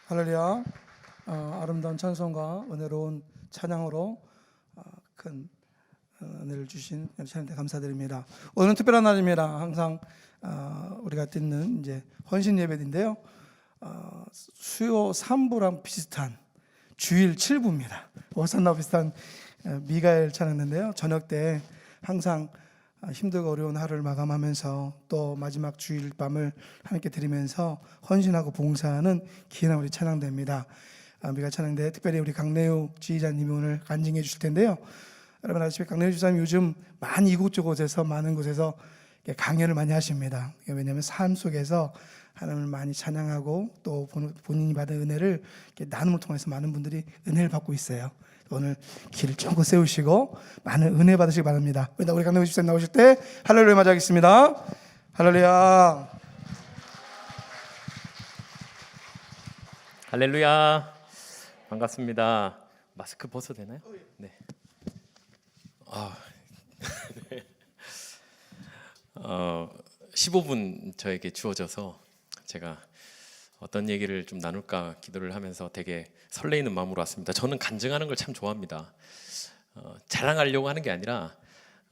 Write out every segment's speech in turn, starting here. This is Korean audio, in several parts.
할렐루야. 아름다운 찬송과 은혜로운 찬양으로 큰 은혜를 주신 하나님께 감사드립니다. 오늘은 특별한 날입니다. 항상 우리가 듣는 이제 헌신 예배인데요. 수요 3부랑 비슷한 주일 7부입니다. 오산나 비슷한 미가엘 찬양인데요. 저녁 때 항상 힘들고 어려운 하루를 마감하면서 또 마지막 주일 밤을 함께 드리면서 헌신하고 봉사하는 귀한 우리 찬양대입니다. 미가 찬양대 특별히 우리 강래우 지휘자님이 오늘 간증해 주실 텐데요. 여러분 아시죠? 강래우 지휘자님 요즘 많이 이곳저곳에서 많은 곳에서 강연을 많이 하십니다. 왜냐하면 삶 속에서 하나님을 많이 찬양하고 또 본인이 받은 은혜를 나눔을 통해서 많은 분들이 은혜를 받고 있어요. 오늘 길을 쫑긋 세우시고 많은 은혜 받으시기 바랍니다. 우리 강래우 집사님 나오실 때 할렐루야 맞이하겠습니다. 할렐루야. 할렐루야. 반갑습니다. 마스크 벗어도 되나요? 네. 네. 15분 저에게 주어져서 제가 어떤 얘기를 좀 나눌까 기도를 하면서 되게 설레이는 마음으로 왔습니다. 저는 간증하는 걸 참 좋아합니다. 자랑하려고 하는 게 아니라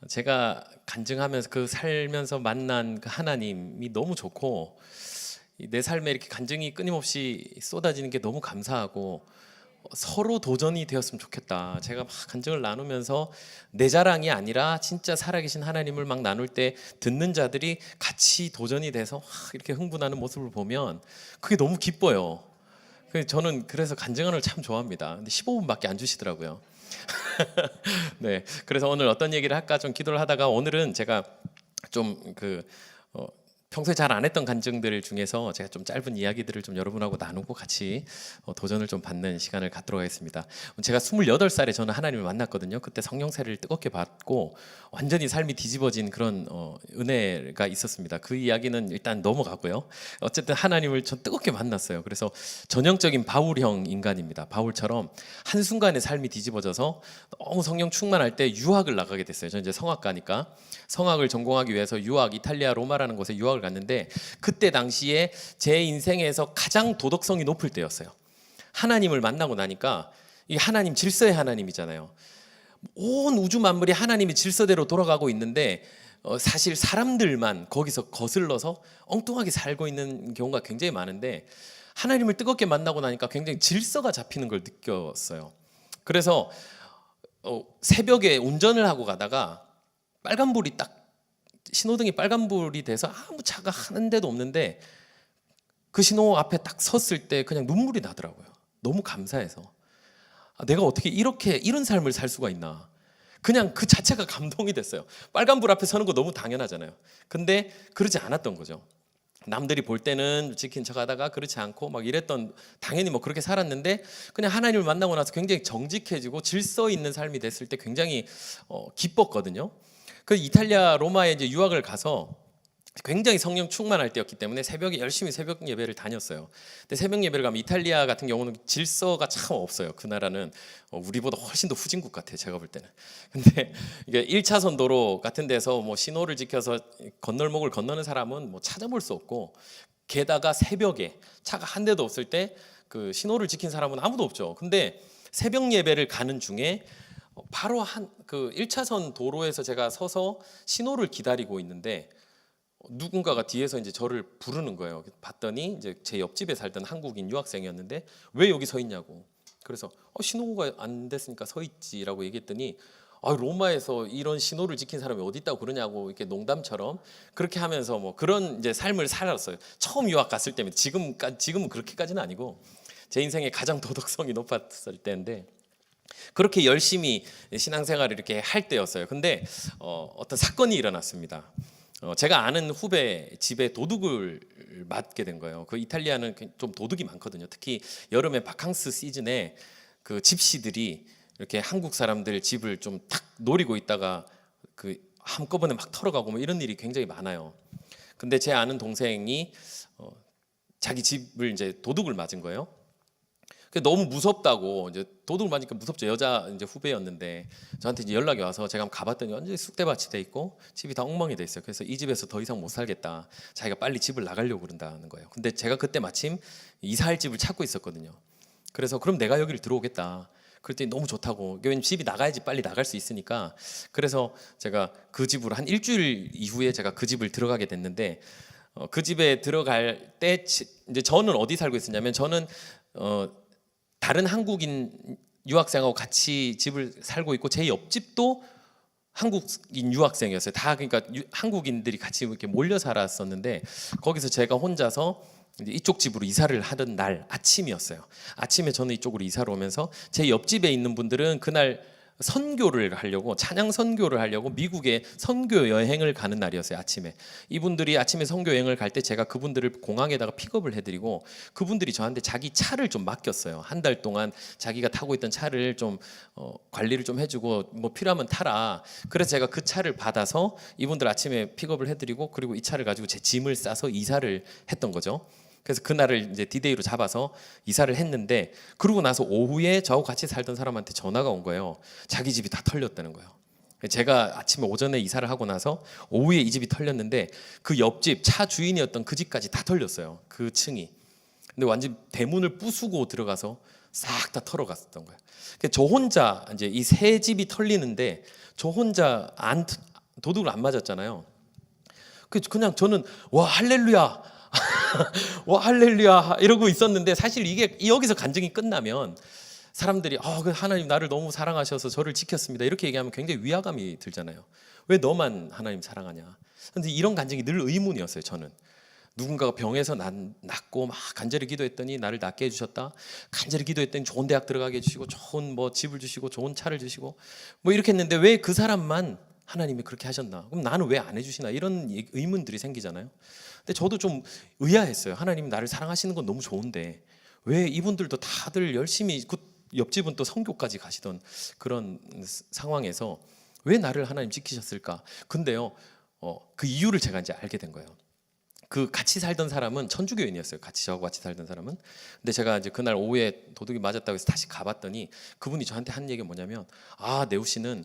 제가 간증하면서 그 살면서 만난 그 하나님이 너무 좋고 내 삶에 이렇게 간증이 끊임없이 쏟아지는 게 너무 감사하고 서로 도전이 되었으면 좋겠다. 제가 막 간증을 나누면서 내 자랑이 아니라 진짜 살아계신 하나님을 막 나눌 때 듣는 자들이 같이 도전이 돼서 막 이렇게 흥분하는 모습을 보면 그게 너무 기뻐요. 저는 그래서 간증하는 걸 참 좋아합니다. 근데 15분밖에 안 주시더라고요. 네, 그래서 오늘 어떤 얘기를 할까 좀 기도를 하다가 오늘은 제가 좀 평소에 잘 안 했던 간증들 중에서 제가 좀 짧은 이야기들을 좀 여러분하고 나누고 같이 도전을 좀 받는 시간을 갖도록 하겠습니다. 제가 28살에 저는 하나님을 만났거든요. 그때 성령세를 뜨겁게 받고 완전히 삶이 뒤집어진 그런 은혜가 있었습니다. 그 이야기는 일단 넘어가고요. 어쨌든 하나님을 전 뜨겁게 만났어요. 그래서 전형적인 바울형 인간입니다. 바울처럼 한순간에 삶이 뒤집어져서 너무 성령 충만할 때 유학을 나가게 됐어요. 저는 이제 성악가니까 성악을 전공하기 위해서 이탈리아 로마라는 곳에 유학을 갔는데 그때 당시에 제 인생에서 가장 도덕성이 높을 때였어요. 하나님을 만나고 나니까 이 하나님 질서의 하나님이잖아요. 온 우주 만물이 하나님의 질서대로 돌아가고 있는데 사실 사람들만 거기서 거슬러서 엉뚱하게 살고 있는 경우가 굉장히 많은데 하나님을 뜨겁게 만나고 나니까 굉장히 질서가 잡히는 걸 느꼈어요. 그래서 새벽에 운전을 하고 가다가 빨간불이 딱 신호등이 빨간불이 돼서 아무 차가 한 대도 없는데 그 신호 앞에 딱 섰을 때 그냥 눈물이 나더라고요. 너무 감사해서 내가 어떻게 이런 삶을 살 수가 있나. 그냥 그 자체가 감동이 됐어요. 빨간불 앞에 서는 거 너무 당연하잖아요. 근데 그러지 않았던 거죠. 남들이 볼 때는 지킨 척하다가 그렇지 않고 막 이랬던 당연히 뭐 그렇게 살았는데 그냥 하나님을 만나고 나서 굉장히 정직해지고 질서 있는 삶이 됐을 때 굉장히 기뻤거든요. 그 이탈리아 로마에 이제 유학을 가서 굉장히 성령 충만할 때였기 때문에 새벽에 열심히 새벽 예배를 다녔어요. 근데 새벽 예배를 가면 이탈리아 같은 경우는 질서가 참 없어요. 그 나라는 우리보다 훨씬 더 후진국 같아요. 제가 볼 때는. 근데 이게 1차선 도로 같은 데서 뭐 신호를 지켜서 건널목을 건너는 사람은 뭐 찾아볼 수 없고 게다가 새벽에 차가 한 대도 없을 때 그 신호를 지킨 사람은 아무도 없죠. 근데 새벽 예배를 가는 중에 바로 그 1차선 도로에서 제가 서서 신호를 기다리고 있는데 누군가가 뒤에서 이제 저를 부르는 거예요. 봤더니 이제 제 옆집에 살던 한국인 유학생이었는데 왜 여기 서 있냐고. 그래서 신호가 안 됐으니까 서 있지라고 얘기했더니 로마에서 이런 신호를 지킨 사람이 어디 있다고 그러냐고 이렇게 농담처럼 그렇게 하면서 뭐 그런 이제 삶을 살았어요. 처음 유학 갔을 때면 지금은 그렇게까지는 아니고 제 인생에 가장 도덕성이 높았을 때인데 그렇게 열심히 신앙생활을 이렇게 할 때였어요. 근데 어떤 사건이 일어났습니다. 제가 아는 후배 집에 도둑을 맞게 된 거예요. 그 이탈리아는 좀 도둑이 많거든요. 특히 여름에 바캉스 시즌에 그 집시들이 이렇게 한국 사람들 집을 좀 탁 노리고 있다가 그 한꺼번에 막 털어가고 뭐 이런 일이 굉장히 많아요. 근데 제 아는 동생이 자기 집을 이제 도둑을 맞은 거예요. 너무 무섭다고 이제 도둑을 맞으니까 무섭죠. 여자 이제 후배였는데 저한테 이제 연락이 와서 제가 한번 가봤더니 완전히 쑥대밭이 돼 있고 집이 다 엉망이 돼 있어요. 그래서 이 집에서 더 이상 못 살겠다. 자기가 빨리 집을 나가려고 그런다는 거예요. 근데 제가 그때 마침 이사할 집을 찾고 있었거든요. 그래서 그럼 내가 여기를 들어오겠다. 그랬더니 너무 좋다고. 왜냐면 집이 나가야지 빨리 나갈 수 있으니까. 그래서 제가 그 집으로 한 일주일 이후에 제가 그 집을 들어가게 됐는데 그 집에 들어갈 때 이제 저는 어디 살고 있었냐면 저는 다른 한국인 유학생하고 같이 집을 살고 있고 제 옆집도 한국인 유학생이었어요. 다 그러니까 한국인들이 같이 이렇게 몰려 살았었는데 거기서 제가 혼자서 이제 이쪽 집으로 이사를 하던 날 아침이었어요. 아침에 저는 이쪽으로 이사를 오면서 제 옆집에 있는 분들은 그날 선교를 하려고 찬양 선교를 하려고 미국에 선교 여행을 가는 날이었어요. 아침에 이분들이 아침에 선교 여행을 갈 때 제가 그분들을 공항에다가 픽업을 해드리고 그분들이 저한테 자기 차를 좀 맡겼어요. 한 달 동안 자기가 타고 있던 차를 좀 관리를 좀 해주고 뭐 필요하면 타라. 그래서 제가 그 차를 받아서 이분들 아침에 픽업을 해드리고 그리고 이 차를 가지고 제 짐을 싸서 이사를 했던 거죠. 그래서 그날을 이제 디데이로 잡아서 이사를 했는데 그러고 나서 오후에 저하고 같이 살던 사람한테 전화가 온 거예요. 자기 집이 다 털렸다는 거예요. 제가 아침에 오전에 이사를 하고 나서 오후에 이 집이 털렸는데 그 옆집 차 주인이었던 그 집까지 다 털렸어요. 그 층이. 근데 완전 대문을 부수고 들어가서 싹 다 털어갔었던 거예요. 저 혼자 이제 이 세 집이 털리는데 저 혼자 도둑을 안 맞았잖아요. 그냥 저는 와 할렐루야. 와 할렐루야 이러고 있었는데 사실 이게 여기서 간증이 끝나면 사람들이 하나님 나를 너무 사랑하셔서 저를 지켰습니다 이렇게 얘기하면 굉장히 위화감이 들잖아요. 왜 너만 하나님 사랑하냐. 근데 이런 간증이 늘 의문이었어요. 저는 누군가가 병에서 낫고 막 간절히 기도했더니 나를 낫게 해주셨다. 간절히 기도했더니 좋은 대학 들어가게 해주시고 좋은 뭐 집을 주시고 좋은 차를 주시고 뭐 이렇게 했는데 왜 그 사람만 하나님이 그렇게 하셨나? 그럼 나는 왜 안 해주시나? 이런 의문들이 생기잖아요. 근데 저도 좀 의아했어요. 하나님 나를 사랑하시는 건 너무 좋은데 왜 이분들도 다들 열심히 그 옆집은 또 선교까지 가시던 그런 상황에서 왜 나를 하나님 지키셨을까? 근데요, 그 이유를 제가 이제 알게 된 거예요. 그 같이 살던 사람은 천주교인이었어요. 저하고 같이 살던 사람은. 근데 제가 이제 그날 오후에 도둑이 맞았다고 해서 다시 가봤더니 그분이 저한테 한 얘기가 뭐냐면 네우 씨는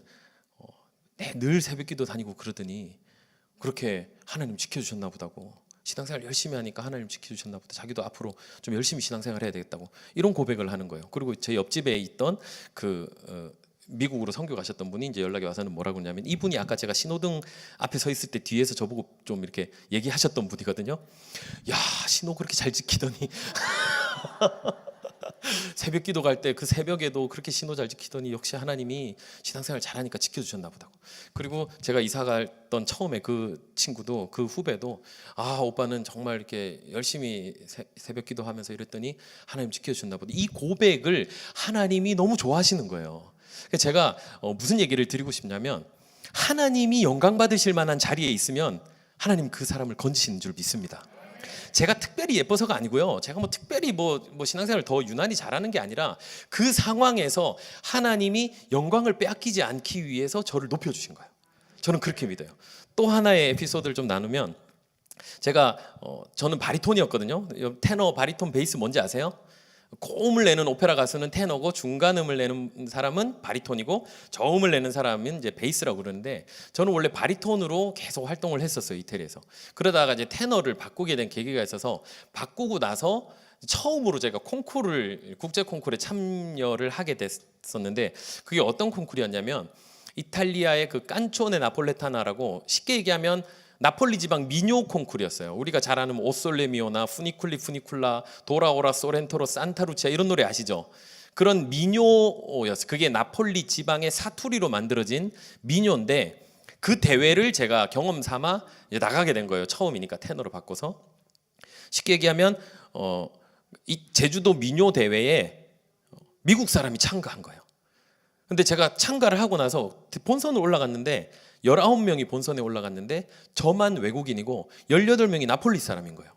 늘 새벽기도 다니고 그러더니 그렇게 하나님 지켜주셨나 보다고. 신앙생활 열심히 하니까 하나님 지켜주셨나 보다. 자기도 앞으로 좀 열심히 신앙생활 해야 되겠다고 이런 고백을 하는 거예요. 그리고 제 옆집에 있던 미국으로 선교 가셨던 분이 이제 연락이 와서는 뭐라고 했냐면 이분이 아까 제가 신호등 앞에 서 있을 때 뒤에서 저보고 좀 이렇게 얘기하셨던 분이거든요. 야 신호 그렇게 잘 지키더니 새벽 기도 갈 때 그 새벽에도 그렇게 신호 잘 지키더니 역시 하나님이 신앙생활 잘하니까 지켜주셨나 보다고. 그리고 제가 이사 갔던 처음에 그 친구도 그 후배도 오빠는 정말 이렇게 열심히 새벽 기도하면서 이랬더니 하나님 지켜주셨나 보다. 이 고백을 하나님이 너무 좋아하시는 거예요. 제가 무슨 얘기를 드리고 싶냐면 하나님이 영광 받으실 만한 자리에 있으면 하나님 그 사람을 건지시는 줄 믿습니다. 제가 특별히 예뻐서가 아니고요. 제가 뭐 특별히 뭐 신앙생활을 더 유난히 잘하는 게 아니라 그 상황에서 하나님이 영광을 빼앗기지 않기 위해서 저를 높여주신 거예요. 저는 그렇게 믿어요. 또 하나의 에피소드를 좀 나누면 제가 저는 바리톤이었거든요. 테너, 바리톤, 베이스 뭔지 아세요? 고음을 내는 오페라 가수는 테너고 중간음을 내는 사람은 바리톤이고 저음을 내는 사람은 이제 베이스라고 그러는데 저는 원래 바리톤으로 계속 활동을 했었어요. 이태리에서. 그러다가 이제 테너를 바꾸게 된 계기가 있어서 바꾸고 나서 처음으로 제가 국제 콩쿠르에 참여를 하게 됐었는데 그게 어떤 콩쿠르였냐면 이탈리아의 그 깐초네 나폴레타나라고 쉽게 얘기하면 나폴리 지방 민요 콩쿠르였어요. 우리가 잘 아는 오솔레미오나 푸니쿨라, 도라오라 소렌토로 산타루치아 이런 노래 아시죠? 그런 민요였어요. 그게 나폴리 지방의 사투리로 만들어진 민요인데 그 대회를 제가 경험 삼아 나가게 된 거예요. 처음이니까 테너로 바꿔서. 쉽게 얘기하면 이 제주도 민요 대회에 미국 사람이 참가한 거예요. 근데 제가 참가를 하고 나서 본선을 올라갔는데 19명이 본선에 올라갔는데 저만 외국인이고 18명이 나폴리 사람인 거예요.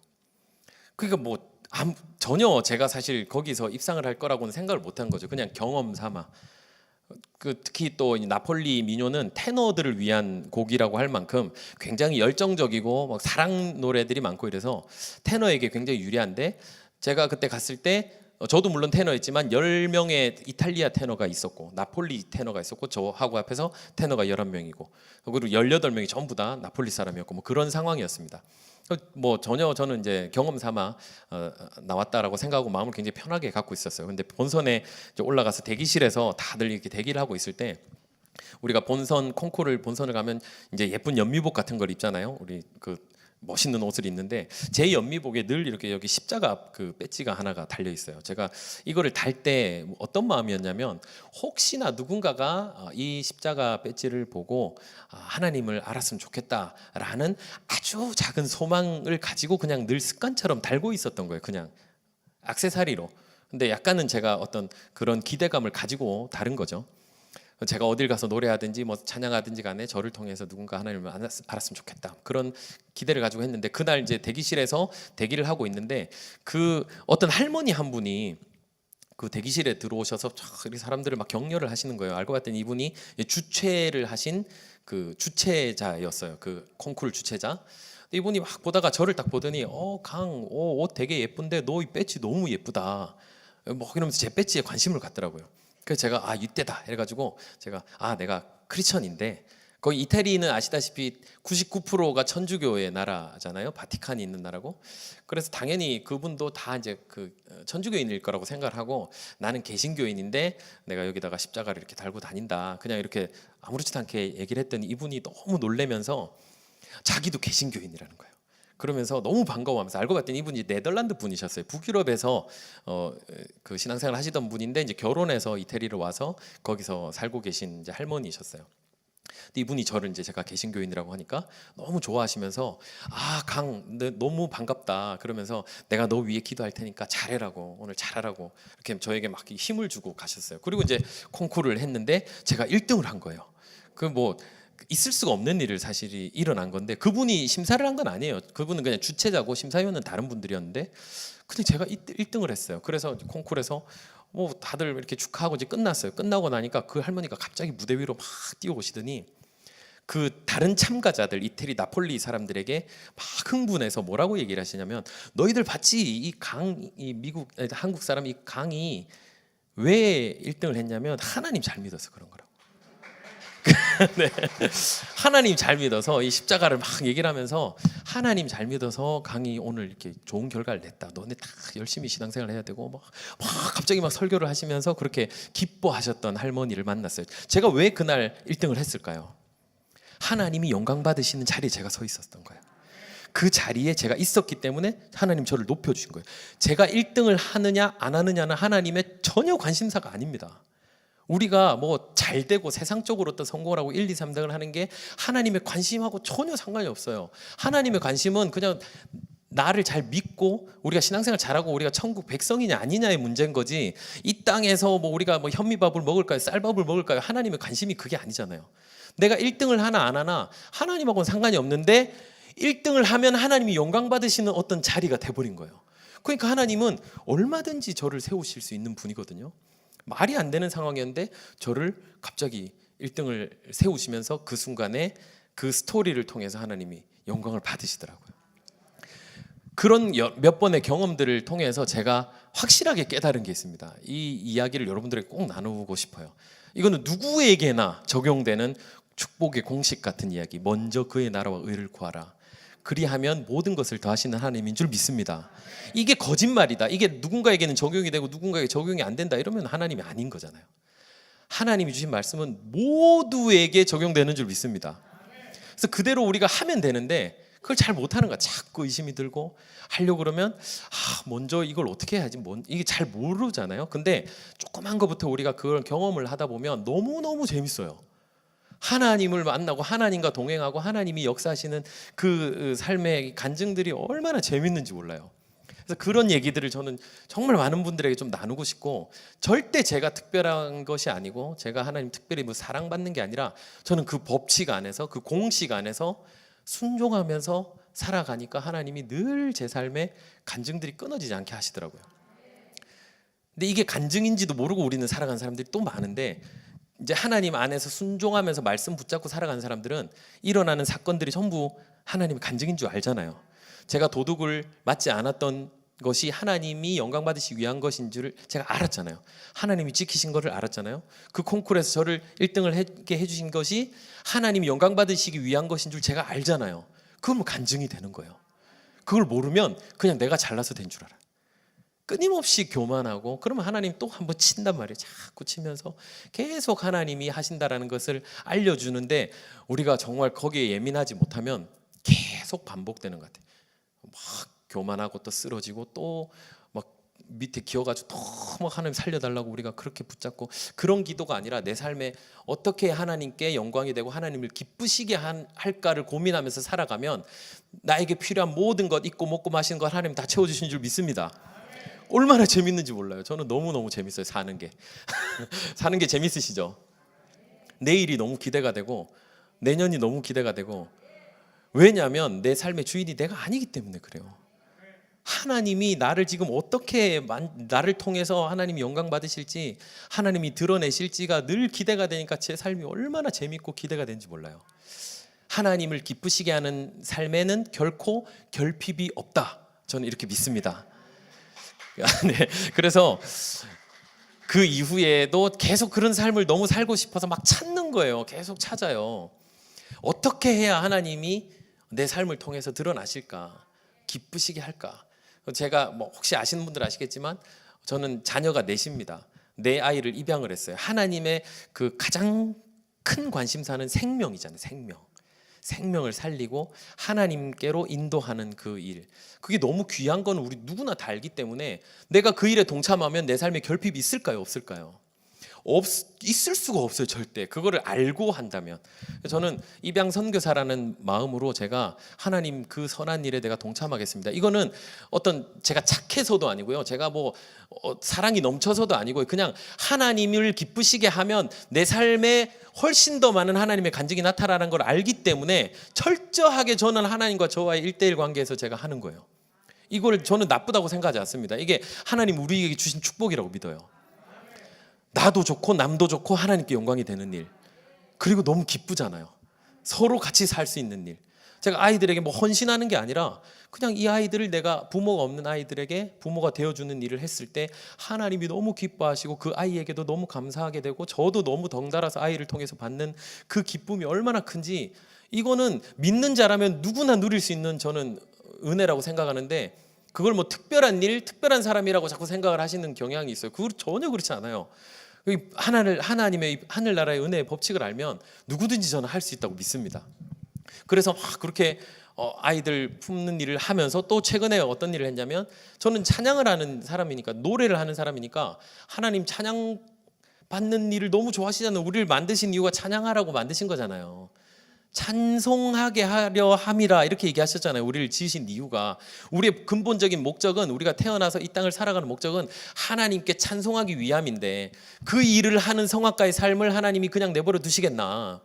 그러니까 전혀 제가 사실 거기서 입상을 할 거라고는 생각을 못한 거죠. 그냥 경험 삼아. 특히 또 나폴리 민요는 테너들을 위한 곡이라고 할 만큼 굉장히 열정적이고 막 사랑 노래들이 많고 이래서 테너에게 굉장히 유리한데 제가 그때 갔을 때 저도 물론 테너였지만 10명의 이탈리아 테너가 있었고 나폴리 테너가 있었고 저하고 앞에서 테너가 11명이고 그리고 18명이 전부 다 나폴리 사람이었고 뭐 그런 상황이었습니다. 뭐 전혀 저는 이제 경험 삼아 나왔다라고 생각하고 마음을 굉장히 편하게 갖고 있었어요. 근데 본선에 이제 올라가서 대기실에서 다들 이렇게 대기를 하고 있을 때 우리가 본선을 가면 이제 예쁜 연미복 같은 걸 입잖아요. 우리 그 멋있는 옷을 입는데 제 연미복에 늘 이렇게 여기 십자가 그 배지가 하나가 달려 있어요. 제가 이거를 달 때 어떤 마음이었냐면 혹시나 누군가가 이 십자가 배지를 보고 하나님을 알았으면 좋겠다라는 아주 작은 소망을 가지고 그냥 늘 습관처럼 달고 있었던 거예요. 그냥 액세서리로. 근데 약간은 제가 어떤 그런 기대감을 가지고 다른 거죠. 제가 어딜 가서 노래하든지 뭐 찬양하든지 간에 저를 통해서 누군가 하나님을 알았으면 좋겠다 그런 기대를 가지고 했는데 그날 이제 대기실에서 대기를 하고 있는데 그 어떤 할머니 한 분이 그 대기실에 들어오셔서 우리 사람들을 막 격려를 하시는 거예요. 알고 봤더니 이분이 주최를 하신 그 주최자였어요. 그 콩쿠르 주최자. 이분이 막 보다가 저를 딱 보더니 옷 되게 예쁜데 너 이 배지 너무 예쁘다. 뭐 이러면서 제 배지에 관심을 갖더라고요. 그래서 제가 이때다 해가지고 제가 내가 크리스천인데 거기 이태리는 아시다시피 99%가 천주교의 나라잖아요. 바티칸이 있는 나라고. 그래서 당연히 그분도 다 이제 그 천주교인일 거라고 생각을 하고 나는 개신교인인데 내가 여기다가 십자가를 이렇게 달고 다닌다. 그냥 이렇게 아무렇지도 않게 얘기를 했더니 이분이 너무 놀래면서 자기도 개신교인이라는 거예요. 그러면서 너무 반가워하면서 알고 봤더니 이분이 네덜란드 분이셨어요. 북유럽에서 그 신앙생활 하시던 분인데 이제 결혼해서 이태리로 와서 거기서 살고 계신 이제 할머니셨어요. 근데 이분이 저를 이제 제가 개신교인이라고 하니까 너무 좋아하시면서 너무 반갑다 그러면서 내가 너 위해 기도할 테니까 잘해라고 오늘 잘하라고 이렇게 저에게 막 힘을 주고 가셨어요. 그리고 이제 콩쿠르를 했는데 제가 1등을 한 거예요. 그 뭐 있을 수가 없는 일을 사실이 일어난 건데 그분이 심사를 한 건 아니에요. 그분은 그냥 주최자고 심사위원은 다른 분들이었는데 근데 제가 1등을 했어요. 그래서 콩쿠르에서 뭐 다들 이렇게 축하하고 이제 끝났어요. 끝나고 나니까 그 할머니가 갑자기 무대 위로 막 뛰어오시더니 그 다른 참가자들 이태리 나폴리 사람들에게 막 흥분해서 뭐라고 얘기를 하시냐면 너희들 봤지 한국 사람 이 강이 왜 1등을 했냐면 하나님 잘 믿어서 그런 거라고. 네. 하나님 잘 믿어서 이 십자가를 막 얘기를 하면서 하나님 잘 믿어서 강이 오늘 이렇게 좋은 결과를 냈다. 너네 다 열심히 신앙생활 해야 되고 막 갑자기 막 설교를 하시면서 그렇게 기뻐하셨던 할머니를 만났어요. 제가 왜 그날 1등을 했을까요? 하나님이 영광 받으시는 자리에 제가 서 있었던 거예요. 그 자리에 제가 있었기 때문에 하나님 저를 높여주신 거예요. 제가 1등을 하느냐 안 하느냐는 하나님의 전혀 관심사가 아닙니다. 우리가 뭐 잘되고 세상적으로 어떤 성공을 하고 1, 2, 3등을 하는 게 하나님의 관심하고 전혀 상관이 없어요. 하나님의 관심은 그냥 나를 잘 믿고 우리가 신앙생활 잘하고 우리가 천국 백성이냐 아니냐의 문제인 거지 이 땅에서 뭐 우리가 뭐 현미밥을 먹을까요 쌀밥을 먹을까요 하나님의 관심이 그게 아니잖아요. 내가 1등을 하나 안 하나 하나님하고는 상관이 없는데 1등을 하면 하나님이 영광 받으시는 어떤 자리가 돼버린 거예요. 그러니까 하나님은 얼마든지 저를 세우실 수 있는 분이거든요. 말이 안 되는 상황이었는데 저를 갑자기 1등을 세우시면서 그 순간에 그 스토리를 통해서 하나님이 영광을 받으시더라고요. 그런 몇 번의 경험들을 통해서 제가 확실하게 깨달은 게 있습니다. 이 이야기를 여러분들에게 꼭 나누고 싶어요. 이거는 누구에게나 적용되는 축복의 공식 같은 이야기. 먼저 그의 나라와 의를 구하라. 그리하면 모든 것을 더하시는 하나님인 줄 믿습니다. 이게 거짓말이다. 이게 누군가에게는 적용이 되고 누군가에게 적용이 안 된다. 이러면 하나님이 아닌 거잖아요. 하나님이 주신 말씀은 모두에게 적용되는 줄 믿습니다. 그래서 그대로 우리가 하면 되는데 그걸 잘 못하는 거야. 자꾸 의심이 들고 하려고 그러면 먼저 이걸 어떻게 해야지? 이게 잘 모르잖아요. 근데 조그만 것부터 우리가 그걸 경험을 하다 보면 너무너무 재밌어요. 하나님을 만나고 하나님과 동행하고 하나님이 역사하시는 그 삶의 간증들이 얼마나 재밌는지 몰라요. 그래서 그런 얘기들을 저는 정말 많은 분들에게 좀 나누고 싶고 절대 제가 특별한 것이 아니고 제가 하나님 특별히 뭐 사랑받는 게 아니라 저는 그 법칙 안에서 그 공식 안에서 순종하면서 살아가니까 하나님이 늘 제 삶에 간증들이 끊어지지 않게 하시더라고요. 근데 이게 간증인지도 모르고 우리는 살아간 사람들이 또 많은데 이제 하나님 안에서 순종하면서 말씀 붙잡고 살아가는 사람들은 일어나는 사건들이 전부 하나님의 간증인 줄 알잖아요. 제가 도둑을 맞지 않았던 것이 하나님이 영광 받으시기 위한 것인 줄 제가 알았잖아요. 하나님이 지키신 것을 알았잖아요. 그 콩쿠르에서 저를 1등을 하게 해주신 것이 하나님이 영광 받으시기 위한 것인 줄 제가 알잖아요. 그건 간증이 되는 거예요. 그걸 모르면 그냥 내가 잘나서 된 줄 알아요. 끊임없이 교만하고 그러면 하나님 또 한번 친단 말이에요. 자꾸 치면서 계속 하나님이 하신다라는 것을 알려주는데 우리가 정말 거기에 예민하지 못하면 계속 반복되는 것 같아요. 막 교만하고 또 쓰러지고 또 막 밑에 기어가지고 또 막 하나님 살려달라고 우리가 그렇게 붙잡고 그런 기도가 아니라 내 삶에 어떻게 하나님께 영광이 되고 하나님을 기쁘시게 할까를 고민하면서 살아가면 나에게 필요한 모든 것 있고 먹고 마시는 것 하나님 다 채워주신 줄 믿습니다. 얼마나 재밌는지 몰라요. 저는 너무너무 재밌어요. 사는 게 사는 게 재밌으시죠? 내일이 너무 기대가 되고 내년이 너무 기대가 되고 왜냐하면 내 삶의 주인이 내가 아니기 때문에 그래요. 하나님이 나를 지금 어떻게 나를 통해서 하나님이 영광 받으실지 하나님이 드러내실지가 늘 기대가 되니까 제 삶이 얼마나 재밌고 기대가 되는지 몰라요. 하나님을 기쁘시게 하는 삶에는 결코 결핍이 없다. 저는 이렇게 믿습니다. 네, 그래서 그 이후에도 계속 그런 삶을 너무 살고 싶어서 막 찾는 거예요. 계속 찾아요. 어떻게 해야 하나님이 내 삶을 통해서 드러나실까? 기쁘시게 할까? 제가 뭐 혹시 아시는 분들 아시겠지만 저는 자녀가 넷입니다. 네 아이를 입양을 했어요. 하나님의 그 가장 큰 관심사는 생명이잖아요. 생명을 살리고 하나님께로 인도하는 그 일. 그게 너무 귀한 건 우리 누구나 다 알기 때문에 내가 그 일에 동참하면 내 삶에 결핍이 있을까요? 없을까요? 있을 수가 없어요. 절대. 그거를 알고 한다면. 저는 입양 선교사라는 마음으로 제가 하나님 그 선한 일에 내가 동참하겠습니다. 이거는 어떤 제가 착해서도 아니고요. 제가 뭐 사랑이 넘쳐서도 아니고요. 그냥 하나님을 기쁘시게 하면 내 삶에 훨씬 더 많은 하나님의 간증이 나타나는 걸 알기 때문에 철저하게 저는 하나님과 저와의 1대1 관계에서 제가 하는 거예요. 이걸 저는 나쁘다고 생각하지 않습니다. 이게 하나님 우리에게 주신 축복이라고 믿어요. 나도 좋고 남도 좋고 하나님께 영광이 되는 일. 그리고 너무 기쁘잖아요. 서로 같이 살 수 있는 일. 제가 아이들에게 뭐 헌신하는 게 아니라 그냥 이 아이들을 내가 부모가 없는 아이들에게 부모가 되어주는 일을 했을 때 하나님이 너무 기뻐하시고 그 아이에게도 너무 감사하게 되고 저도 너무 덩달아서 아이를 통해서 받는 그 기쁨이 얼마나 큰지 이거는 믿는 자라면 누구나 누릴 수 있는 저는 은혜라고 생각하는데 그걸 뭐 특별한 일, 특별한 사람이라고 자꾸 생각을 하시는 경향이 있어요. 그거 전혀 그렇지 않아요. 하나님의 하늘나라의 은혜의 법칙을 알면 누구든지 저는 할 수 있다고 믿습니다. 그래서 막 그렇게 아이들 품는 일을 하면서 또 최근에 어떤 일을 했냐면 저는 찬양을 하는 사람이니까 노래를 하는 사람이니까 하나님 찬양 받는 일을 너무 좋아하시잖아요. 우리를 만드신 이유가 찬양하라고 만드신 거잖아요. 찬송하게 하려 함이라 이렇게 얘기하셨잖아요. 우리를 지으신 이유가 우리의 근본적인 목적은 우리가 태어나서 이 땅을 살아가는 목적은 하나님께 찬송하기 위함인데 그 일을 하는 성악가의 삶을 하나님이 그냥 내버려 두시겠나?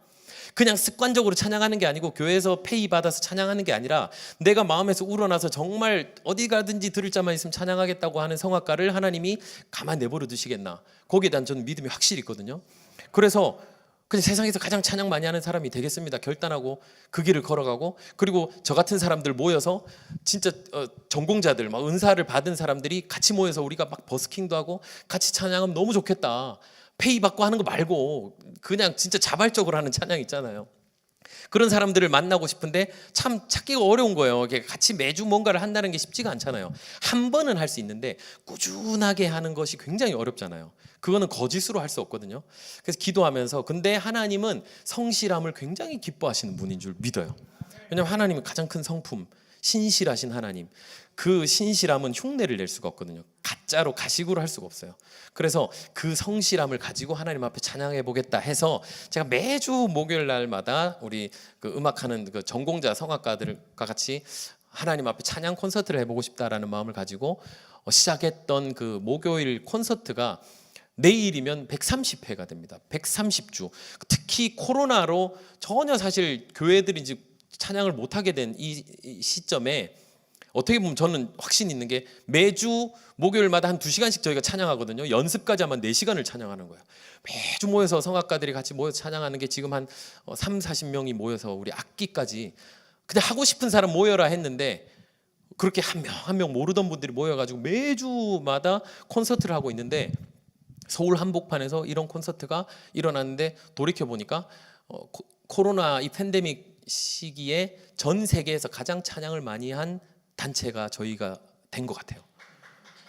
그냥 습관적으로 찬양하는 게 아니고 교회에서 페이 받아서 찬양하는 게 아니라 내가 마음에서 우러나서 정말 어디 가든지 들을 자만 있으면 찬양하겠다고 하는 성악가를 하나님이 가만 내버려 두시겠나? 거기에 대한 저는 믿음이 확실히 있거든요. 그래서 그냥 세상에서 가장 찬양 많이 하는 사람이 되겠습니다. 결단하고 그 길을 걸어가고 그리고 저 같은 사람들 모여서 진짜 전공자들 막 은사를 받은 사람들이 같이 모여서 우리가 막 버스킹도 하고 같이 찬양하면 너무 좋겠다. 페이 받고 하는 거 말고 그냥 진짜 자발적으로 하는 찬양 있잖아요. 그런 사람들을 만나고 싶은데 참 찾기가 어려운 거예요. 같이 매주 뭔가를 한다는 게 쉽지가 않잖아요. 한 번은 할 수 있는데 꾸준하게 하는 것이 굉장히 어렵잖아요. 그거는 거짓으로 할 수 없거든요. 그래서 기도하면서 근데 하나님은 성실함을 굉장히 기뻐하시는 분인 줄 믿어요. 왜냐하면 하나님은 가장 큰 성품, 신실하신 하나님. 그 신실함은 흉내를 낼 수가 없거든요. 가짜로 가식으로 할 수가 없어요. 그래서 그 성실함을 가지고 하나님 앞에 찬양해 보겠다 해서 제가 매주 목요일 날마다 우리 그 음악하는 그 전공자 성악가들과 같이 하나님 앞에 찬양 콘서트를 해보고 싶다라는 마음을 가지고 시작했던 그 목요일 콘서트가 내일이면 130회가 됩니다. 130주. 특히 코로나로 전혀 사실 교회들이 이제 찬양을 못하게 된 이 시점에 어떻게 보면 저는 확신 있는 게 매주 목요일마다 한 2시간씩 저희가 찬양하거든요. 연습까지 하면 4시간을 찬양하는 거예요. 매주 모여서 성악가들이 같이 모여서 찬양하는 게 지금 한 3, 40명이 모여서 우리 악기까지 그냥 하고 싶은 사람 모여라 했는데 그렇게 한 명 한 명 모르던 분들이 모여가지고 매주마다 콘서트를 하고 있는데 서울 한복판에서 이런 콘서트가 일어났는데 돌이켜 보니까 코로나 이 팬데믹 시기에 전 세계에서 가장 찬양을 많이 한 단체가 저희가 된 것 같아요.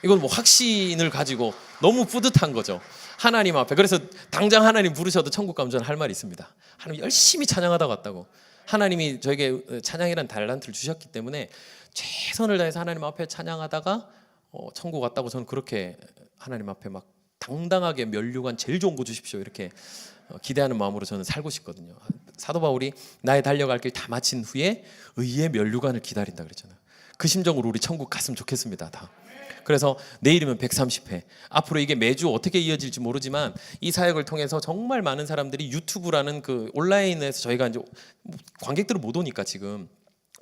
이건 뭐 확신을 가지고 너무 뿌듯한 거죠. 하나님 앞에. 그래서 당장 하나님 부르셔도 천국 가면 저는 할 말이 있습니다. 하나님 열심히 찬양하다 왔다고. 하나님이 저에게 찬양이라는 달란트를 주셨기 때문에 최선을 다해서 하나님 앞에 찬양하다가 천국 왔다고 저는 그렇게 하나님 앞에 막 당당하게 면류관 제일 좋은 거 주십시오 이렇게 기대하는 마음으로 저는 살고 싶거든요. 사도 바울이 나의 달려갈 길 다 마친 후에 의의 면류관을 기다린다 그랬잖아요. 그 심정으로 우리 천국 갔으면 좋겠습니다. 다. 그래서 내일이면 130회. 앞으로 이게 매주 어떻게 이어질지 모르지만 이 사역을 통해서 정말 많은 사람들이 유튜브라는 그 온라인에서 저희가 이제 관객들은 못 오니까 지금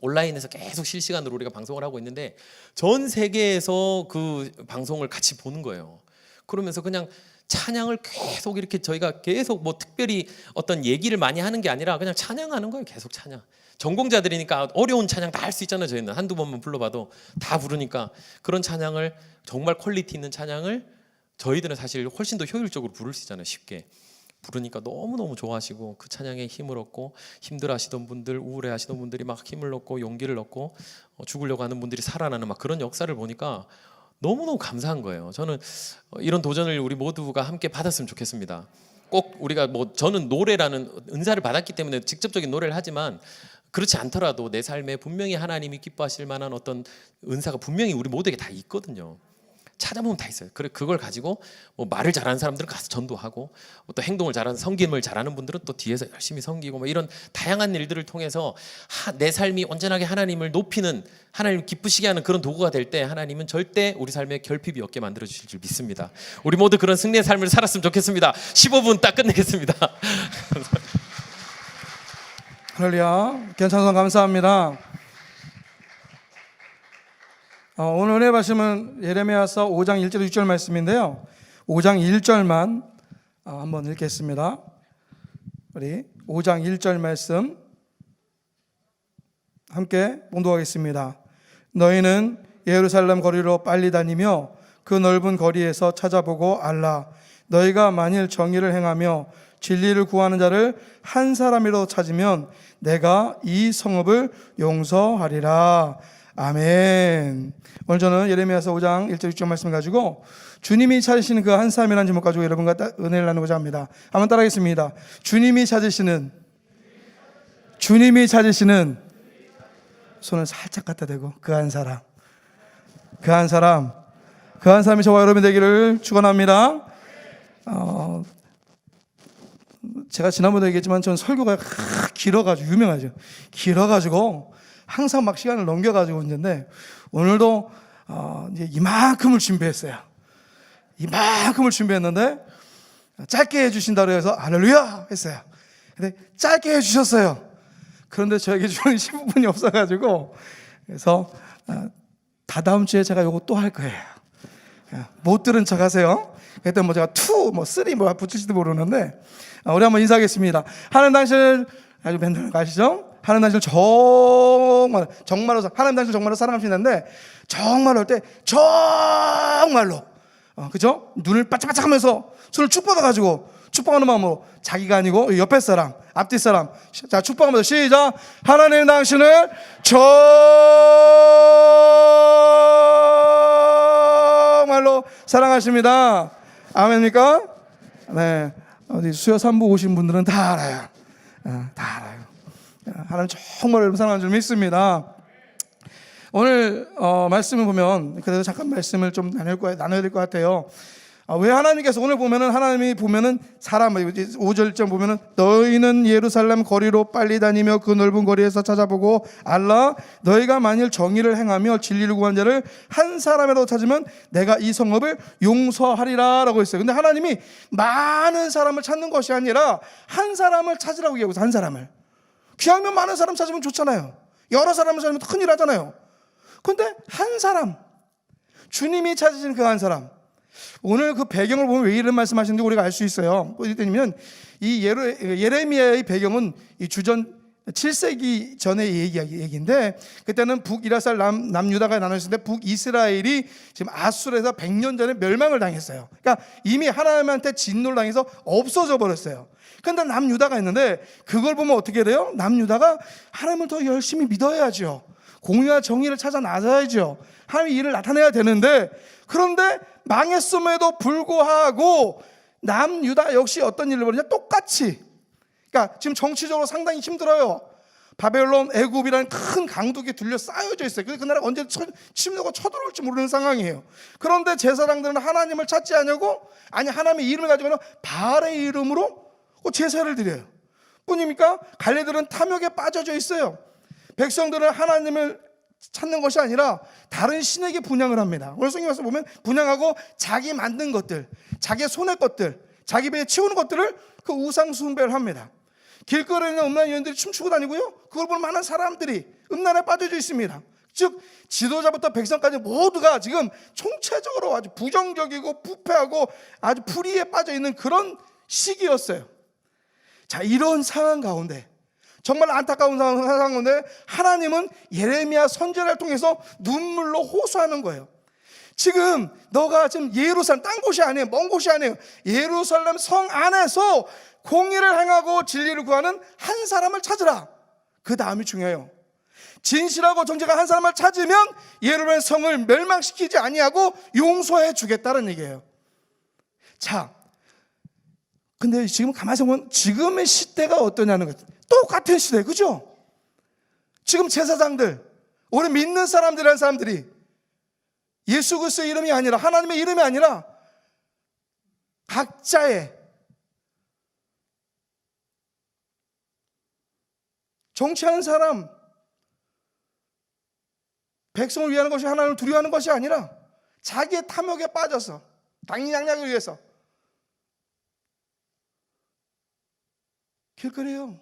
온라인에서 계속 실시간으로 우리가 방송을 하고 있는데 전 세계에서 그 방송을 같이 보는 거예요. 그러면서 그냥 찬양을 계속 이렇게 저희가 계속 뭐 특별히 어떤 얘기를 많이 하는 게 아니라 그냥 찬양하는 거예요. 계속 찬양. 전공자들이니까 어려운 찬양 다 할 수 있잖아요. 저희는 한두 번만 불러봐도 다 부르니까 그런 찬양을 정말 퀄리티 있는 찬양을 저희들은 사실 훨씬 더 효율적으로 부를 수 있잖아요. 쉽게 부르니까 너무너무 좋아하시고 그 찬양에 힘을 얻고 힘들어하시던 분들 우울해하시던 분들이 막 힘을 얻고 용기를 얻고 죽으려고 하는 분들이 살아나는 막 그런 역사를 보니까 너무너무 감사한 거예요. 저는 이런 도전을 우리 모두가 함께 받았으면 좋겠습니다. 꼭 우리가 뭐 저는 노래라는 은사를 받았기 때문에 직접적인 노래를 하지만 그렇지 않더라도 내 삶에 분명히 하나님이 기뻐하실 만한 어떤 은사가 분명히 우리 모두에게 다 있거든요. 찾아보면 다 있어요. 그걸 가지고 뭐 말을 잘하는 사람들은 가서 전도하고 또 행동을 잘하는 섬김을 잘하는 분들은 또 뒤에서 열심히 섬기고 뭐 이런 다양한 일들을 통해서 내 삶이 온전하게 하나님을 높이는 하나님 기쁘시게 하는 그런 도구가 될 때 하나님은 절대 우리 삶에 결핍이 없게 만들어 주실 줄 믿습니다. 우리 모두 그런 승리의 삶을 살았으면 좋겠습니다. 15분 딱 끝내겠습니다. 할렐루야. 괜찮아서 감사합니다. 오늘 은혜 말씀은 예레미야서 5장 1절 6절 말씀인데요. 5장 1절만 한번 읽겠습니다. 우리 5장 1절 말씀 함께 봉독하겠습니다. 너희는 예루살렘 거리로 빨리 다니며 그 넓은 거리에서 찾아보고 알라. 너희가 만일 정의를 행하며 진리를 구하는 자를 한 사람이라도 찾으면 내가 이 성읍을 용서하리라. 아멘. 오늘 저는 예레미야서 5장 1절 6절 말씀 가지고 주님이 찾으시는 그 한 사람이라는 제목 가지고 여러분과 은혜를 나누고자 합니다. 한번 따라하겠습니다. 주님이 찾으시는 손을 살짝 갖다 대고 그 한 사람이 저와 여러분 되기를 축원합니다. 제가 지난번에 얘기했지만 저는 설교가 길어가지고 유명하죠. 길어가지고 항상 막 시간을 넘겨가지고 있는데 오늘도 이제 이만큼을 준비했어요. 이만큼을 준비했는데 짧게 해주신다고 해서 할렐루야 했어요. 근데 짧게 해주셨어요. 그런데 저에게 주는 15분이 없어가지고 그래서 다다음 주에 제가 요거 또 할 거예요. 못 들은 척 하세요. 그때 뭐 제가 2, 3 뭐 붙일지도 모르는데 우리 한번 인사하겠습니다. 하나님 당신을 아주 맨날 가시죠? 하나님 당신을 정말로 하나님 당신을 정말로 사랑하시는데 정말로 할 때 정말로 그죠? 눈을 바짝바짝하면서 손을 축 뻗어가지고 축복하는 마음으로 자기가 아니고 옆에 사람 앞뒤 사람 자 축복하면서 시작. 하나님 당신을 정말로 사랑하십니다. 아멘입니까? 네. 어디 수요 3부 오신 분들은 다 알아요. 다 알아요. 하나님 정말 여러분 사랑하는 줄 믿습니다. 오늘 말씀을 보면 그래도 잠깐 말씀을 좀 나눠야 될 것 같아요. 왜 하나님께서 오늘 보면은 하나님이 보면은 사람 5절쯤 보면은 너희는 예루살렘 거리로 빨리 다니며 그 넓은 거리에서 찾아보고 알라. 너희가 만일 정의를 행하며 진리를 구한 자를 한 사람이라도 찾으면 내가 이 성읍을 용서하리라라고 했어요. 근데 하나님이 많은 사람을 찾는 것이 아니라 한 사람을 찾으라고 얘기하고 있어요. 한 사람을. 귀하면 많은 사람 찾으면 좋잖아요. 여러 사람을 찾으면 큰일 하잖아요. 근데 한 사람, 주님이 찾으신 그 한 사람. 오늘 그 배경을 보면 왜 이런 말씀하시는지 우리가 알 수 있어요. 어디냐면 이 예레미야의 배경은 이 주전 7세기 전의 얘기인데, 그때는 북이스라엘 남유다가 나눠졌을 때 북이스라엘이 지금 아수르에서 100년 전에 멸망을 당했어요. 그러니까 이미 하나님한테 진노를 당해서 없어져 버렸어요. 그런데 남유다가 있는데, 그걸 보면 어떻게 돼요? 남유다가 하나님을 더 열심히 믿어야죠. 공의와 정의를 찾아 나서야죠. 하나님의 일을 나타내야 되는데, 그런데 망했음에도 불구하고 남유다 역시 어떤 일을 벌이냐? 똑같이, 그러니까 지금 정치적으로 상당히 힘들어요. 바벨론, 애굽이라는 큰 강둑에 둘러싸여져 있어요. 그 나라가 언제 침노가 쳐들어올지 모르는 상황이에요. 그런데 제사장들은 하나님을 찾지 않냐고, 아니 하나님의 이름을 가지고는 바알의 이름으로 제사를 드려요. 뿐입니까? 갈레들은 탐욕에 빠져져 있어요. 백성들은 하나님을 찾는 것이 아니라 다른 신에게 분향을 합니다. 오늘 성경 말씀 보면 분향하고 자기 만든 것들, 자기 손의 것들, 자기 배에 채우는 것들을 그 우상 숭배를 합니다. 길거리에 있는 음란 여인들이 춤추고 다니고요, 그걸 보는 많은 사람들이 음란에 빠져져 있습니다. 즉 지도자부터 백성까지 모두가 지금 총체적으로 아주 부정적이고 부패하고 아주 불의에 빠져 있는 그런 시기였어요. 자, 이런 상황 가운데, 정말 안타까운 상황 가운데 하나님은 예레미야 선지자를 통해서 눈물로 호소하는 거예요. 지금 너가 지금 예루살렘, 딴 곳이 아니에요, 먼 곳이 아니에요, 예루살렘 성 안에서 공의를 행하고 진리를 구하는 한 사람을 찾으라. 그 다음이 중요해요. 진실하고 정직한 한 사람을 찾으면 예루살렘 성을 멸망시키지 아니하고 용서해 주겠다는 얘기예요. 자, 근데 지금 가만히 보면 지금의 시대가 어떠냐는 거예요. 똑같은 시대, 그죠? 지금 제사장들, 우리 믿는 사람들이라는 사람들이 예수 그리스도의 이름이 아니라, 하나님의 이름이 아니라 각자의 정치하는 사람, 백성을 위하는 것이, 하나님을 두려워하는 것이 아니라 자기의 탐욕에 빠져서 당리양약을 위해서 길거리에요.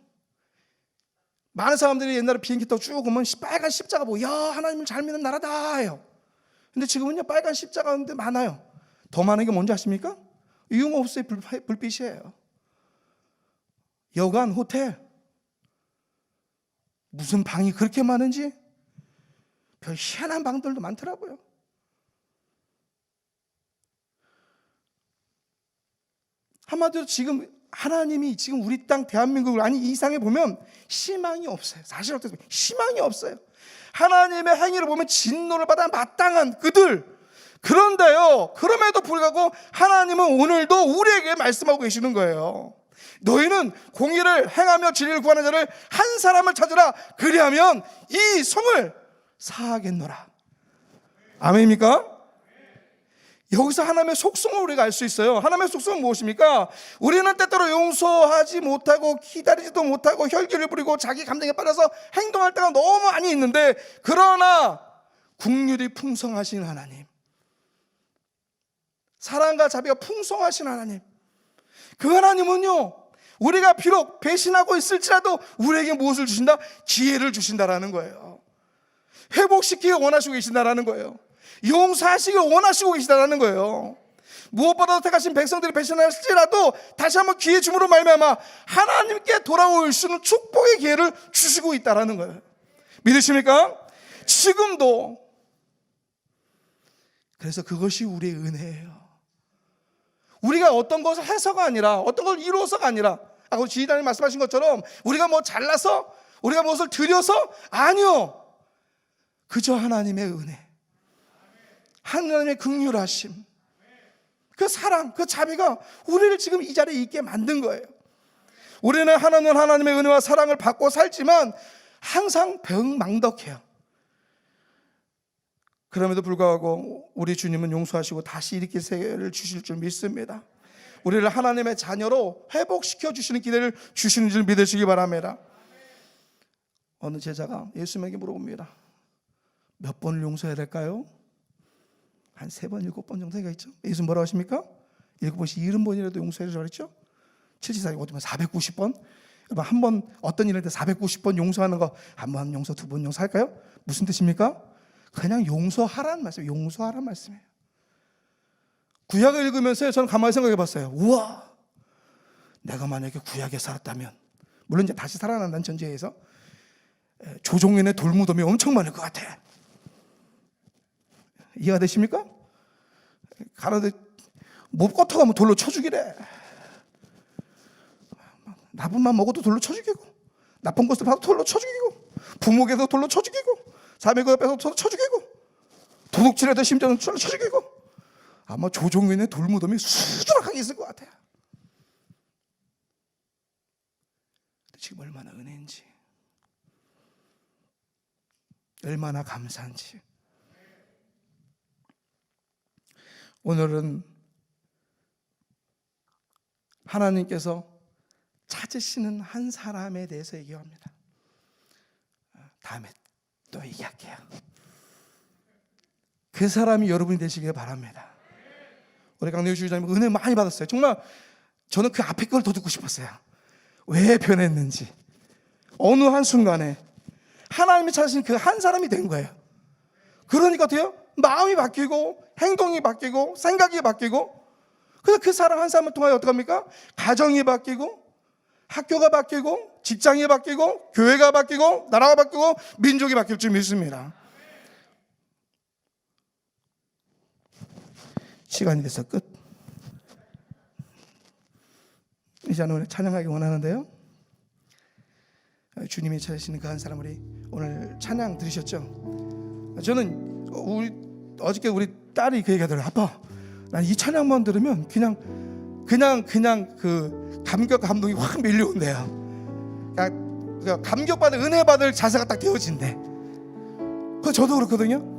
많은 사람들이 옛날에 비행기 타고 쭉 오면 빨간 십자가 보고, 야, 하나님을 잘 믿는 나라다 해요. 근데 지금은요, 빨간 십자가 있는데 많아요. 더 많은 게 뭔지 아십니까? 유흥업소의 불빛이에요. 여관, 호텔, 무슨 방이 그렇게 많은지 별 희한한 방들도 많더라고요. 한마디로 지금 하나님이 지금 우리 땅 대한민국을, 아니 이 세상에 보면 희망이 없어요. 사실 어떻게 보면 희망이 없어요. 하나님의 행위를 보면 진노를 받아 마땅한 그들. 그런데요, 그럼에도 불구하고 하나님은 오늘도 우리에게 말씀하고 계시는 거예요. 너희는 공의를 행하며 진리를 구하는 자를 한 사람을 찾으라. 그리하면 이 성을 사하겠노라. 아멘입니까? 여기서 하나님의 속성을 우리가 알 수 있어요. 하나님의 속성은 무엇입니까? 우리는 때때로 용서하지 못하고 기다리지도 못하고 혈기를 부리고 자기 감정에 빠져서 행동할 때가 너무 많이 있는데, 그러나 긍휼이 풍성하신 하나님, 사랑과 자비가 풍성하신 하나님, 그 하나님은요, 우리가 비록 배신하고 있을지라도 우리에게 무엇을 주신다? 기회를 주신다라는 거예요. 회복시키기 원하시고 계신다라는 거예요. 용서하시기 원하시고 계시다라는 거예요. 무엇보다도 택하신 백성들이 배신할지라도 다시 한번 기회 줌으로 말미암아 하나님께 돌아올 수 있는 축복의 기회를 주시고 있다라는 거예요. 믿으십니까? 지금도. 그래서 그것이 우리의 은혜예요. 우리가 어떤 것을 해서가 아니라, 어떤 걸 이루어서가 아니라, 아까 지휘단이 말씀하신 것처럼 우리가 뭐 잘나서, 우리가 무엇을 드려서, 아니요, 그저 하나님의 은혜, 하나님의 긍휼하심, 그 사랑, 그 자비가 우리를 지금 이 자리에 있게 만든 거예요. 우리는 하나님의 은혜와 사랑을 받고 살지만 항상 병망덕해요. 그럼에도 불구하고 우리 주님은 용서하시고 다시 일으킬 세계를 주실 줄 믿습니다. 우리를 하나님의 자녀로 회복시켜 주시는 기회를 주시는 줄 믿으시기 바랍니다. 어느 제자가 예수님에게 물어봅니다. 몇 번을 용서해야 될까요? 한 3번, 7번 정도 되겠죠. 예수님 뭐라고 하십니까? 7번씩 70번이라도 용서해주라고 그랬죠. 74기 어쩌면 490번? 한 번 어떤 일을 할 때 490번 용서하는 거, 한 번 용서, 2번 용서할까요? 무슨 뜻입니까? 그냥 용서하라는 말씀이에요. 용서하라는 말씀이에요. 구약을 읽으면서 저는 가만히 생각해 봤어요. 우와, 내가 만약에 구약에 살았다면, 물론 이제 다시 살아난다는 전제에서, 조종인의 돌무덤이 엄청 많을 것 같아. 이해가 되십니까? 가는데 못 걷어가면 돌로 쳐 죽이래. 나쁜 맘 먹어도 돌로 쳐 죽이고, 나쁜 것을 봐도 돌로 쳐 죽이고, 부모에게도 돌로 쳐 죽이고, 자매가 옆에서 돌로 쳐 죽이고, 도둑질해도 심지어는 돌로 쳐 죽이고. 아마 조종인의 돌무덤이 수두룩하게 있을 것 같아요. 지금 얼마나 은혜인지, 얼마나 감사한지. 오늘은 하나님께서 찾으시는 한 사람에 대해서 얘기합니다. 다음에 또 얘기할게요. 그 사람이 여러분이 되시길 바랍니다. 우리 강대우 주기자님 은혜 많이 받았어요. 정말 저는 그 앞에 걸 더 듣고 싶었어요. 왜 변했는지. 어느 한순간에 하나님이 찾으신 그 한 사람이 된 거예요. 그러니까 어때요? 마음이 바뀌고 행동이 바뀌고 생각이 바뀌고, 그래서 그 사람 한 사람을 통하여 어떡합니까? 가정이 바뀌고, 학교가 바뀌고, 직장이 바뀌고, 교회가 바뀌고, 나라가 바뀌고, 민족이 바뀔 줄 믿습니다. 시간이 돼서 끝. 이제는 오늘 찬양하기 원하는데요, 주님이 찾으시는 그 한 사람, 우리 오늘 찬양 들으셨죠? 저는 어저께 우리 딸이 그 얘기하더라고요. 아빠, 난 이 찬양만 들으면 그냥 그 감격 감동이 확 밀려온대요. 그러니까 감격받을, 은혜 받을 자세가 딱 되어진대. 그래서 저도 그렇거든요.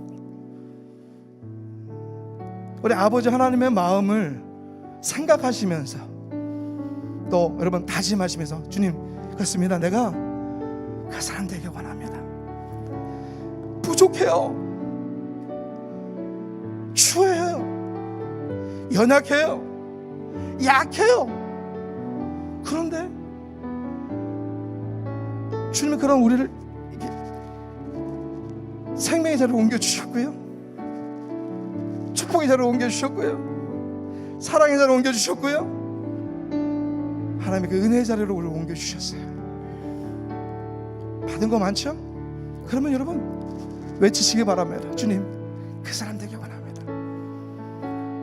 우리 아버지 하나님의 마음을 생각하시면서, 또 여러분 다짐하시면서, 주님, 그렇습니다. 내가 그 사람 되길 원합니다. 부족해요. 추해요. 연약해요. 약해요. 그런데 주님이 그런 우리를 생명의 자리로 옮겨주셨고요, 축복의 자리로 옮겨주셨고요, 사랑의 자리로 옮겨주셨고요, 하나님의 그 은혜의 자리로 우리를 옮겨주셨어요. 받은 거 많죠? 그러면 여러분 외치시기 바랍니다. 주님, 그 사람 되기 원합니다.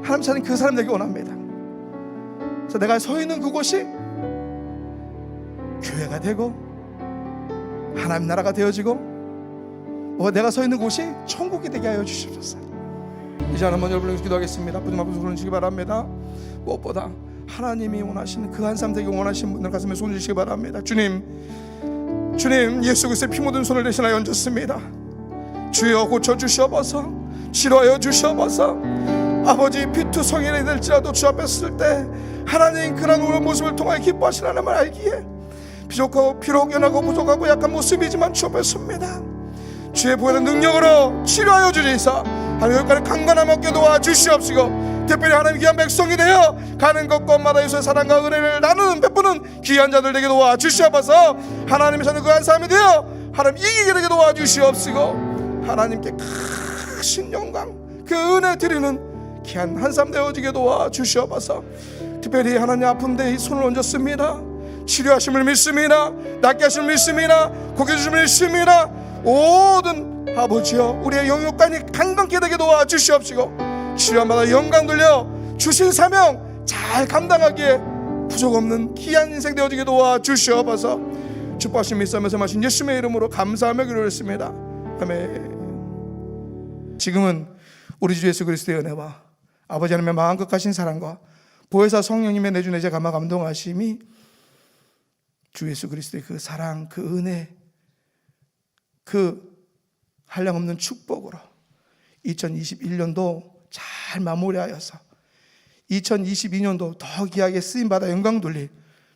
하나님 찾는 그 사람 되기 원합니다. 그래서 내가 서 있는 그곳이 교회가 되고 하나님 나라가 되어지고, 내가 서 있는 곳이 천국이 되게 하여 주시옵소서. 이제 한번 여러분을 기도하겠습니다. 아픈 앞에서 손을 주시기 바랍니다. 무엇보다 하나님이 원하시는 그 한 사람 되기 원하시는 분들 가슴에 손을 주시기 바랍니다. 주님, 예수 그리스도의 피 묻은 손을 대신하여 얹었습니다. 주여 고쳐주시옵소서, 치료하여 주시옵소서. 아버지, 피투성인이 될지라도 주 앞에 설 때 하나님 그런 우리 모습을 통하여 기뻐하시는 하나님을 알기에, 비록 연하고 부족하고 약한 모습이지만 주 앞에 섭니다. 주의 보혈의 능력으로 치료하여 주시사 하나님 여기까지 강건함 얻게 도와주시옵시고, 특별히 하나님 귀한 백성이 되어 가는 곳곳마다 예수의 사랑과 은혜를 나누는 베푸는 귀한 자들 되게 도와주시옵소서. 하나님의 자녀 그 한 사람이 되어 하나님 이기게 되게 도와주시옵시고, 하나님께 크신 영광 그 은혜 드리는 귀한 한 사람 되어지게 도와주시옵소서. 특별히 하나님 아픈데 이 손을 얹었습니다. 치료하심을 믿습니다. 낫게 하심을 믿습니다. 고쳐주심을 믿습니다. 모든 아버지여, 우리의 영육간이 강건케 되게 도와주시옵시고, 치료함마다 영광 돌려 주신 사명 잘 감당하기에 부족 없는 귀한 인생 되어지게 도와주시옵소서. 축복하신 믿으면서 마신 예수님의 이름으로 감사하며 기도했습니다. 아멘. 지금은 우리 주 예수 그리스도의 은혜와 아버지 하나님의 마음 끝까신 사랑과 보혜사 성령님의 내주내 제 감화 감동하심이, 주 예수 그리스도의 그 사랑, 그 은혜, 그 한량없는 축복으로 2021년도 잘 마무리하여서 2022년도 더 귀하게 쓰임받아 영광 돌릴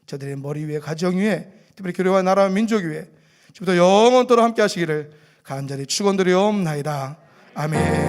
저들의 머리 위에, 가정 위에, 특별히 교회와 나라와 민족 위에 지금부터 영원토록 함께 하시기를 간절히 축원드리옵나이다. 아멘.